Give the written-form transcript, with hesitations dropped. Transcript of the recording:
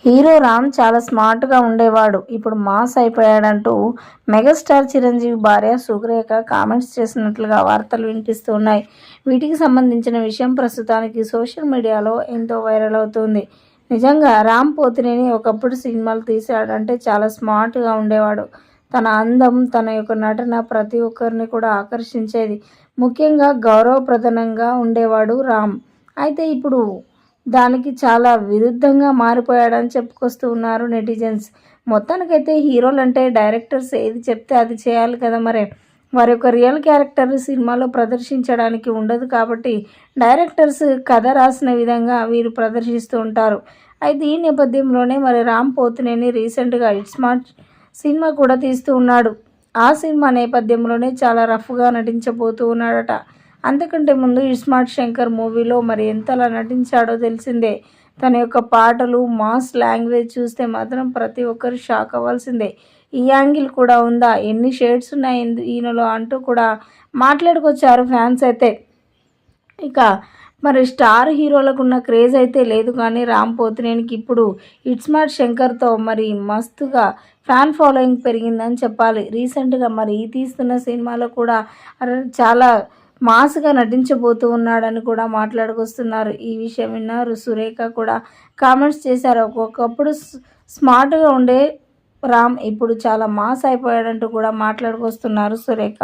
Hero Ram చాలా స్మార్ట్గా ఉండేవాడు, ఇప్పుడు మాస్ అయిపోయాడంటూ మెగాస్టార్ చిరంజీవి భార్య సురేఖ కామెంట్స్ చేసినట్లుగా వార్తలు వినిపిస్తున్నాయి. వీటికి సంబంధించిన విషయం ప్రస్తుతానికి సోషల్ మీడియాలో ఎంతో వైరల్ అవుతుంది. నిజంగా రామ్ పోతినేని ఒకప్పుడు సినిమాలు తీశాడంటే చాలా స్మార్ట్గా ఉండేవాడు. తన అందం, తన యొక్క నటన ప్రతి ఒక్కరిని కూడా ఆకర్షించేది. ముఖ్యంగా గౌరవప్రదంగా ఉండేవాడు రామ్. అయితే ఇప్పుడు దానికి చాలా విరుద్ధంగా మారిపోయాడని చెప్పుకొస్తూ ఉన్నారు నెటిజన్స్. మొత్తానికైతే హీరోలంటే డైరెక్టర్స్ ఏది చెప్తే అది చేయాలి కదా. మరి వారి యొక్క రియల్ క్యారెక్టర్ సినిమాలో ప్రదర్శించడానికి ఉండదు కాబట్టి డైరెక్టర్స్ కథ రాసిన విధంగా వీరు ప్రదర్శిస్తూ ఉంటారు. అయితే ఈ నేపథ్యంలోనే మరి రామ్ పోతినేని రీసెంట్గా ఇట్స్ స్మార్ట్ సినిమా కూడా తీస్తూ ఉన్నాడు. ఆ సినిమా నేపథ్యంలోనే చాలా రఫ్గా నటించబోతూ ఉన్నాడట. అంతకంటే ముందు ఇస్మార్ట్ శంకర్ మూవీలో మరి ఎంతలా నటించాడో తెలిసిందే. తన యొక్క పాటలు, మాస్ లాంగ్వేజ్ చూస్తే మాత్రం ప్రతి ఒక్కరు షాక్ అవ్వాల్సిందే. ఈ యాంగిల్ కూడా ఉందా, ఎన్ని షేడ్స్ ఉన్నాయి ఈయనలో అంటూ కూడా మాట్లాడుకొచ్చారు ఫ్యాన్స్ అయితే. ఇక మరి స్టార్ హీరోలకు ఉన్న క్రేజ్ అయితే లేదు, కానీ రామ్ పోతినేనికి ఇప్పుడు ఇట్స్మార్ట్ శంకర్తో మరి మస్తుగా ఫ్యాన్ ఫాలోయింగ్ పెరిగిందని చెప్పాలి. రీసెంట్గా మరి ఈ తీస్తున్న సినిమాలో కూడా చాలా మాస్గా నటించబోతూ ఉన్నాడని కూడా మాట్లాడుకొస్తున్నారు. ఈ విషయం విన్నారు సురేఖ కూడా కామెంట్స్ చేశారు. ఒకప్పుడు స్మార్ట్గా ఉండే రామ్ ఇప్పుడు చాలా మాస్ అయిపోయాడంటూ కూడా మాట్లాడుకొస్తున్నారు సురేఖ.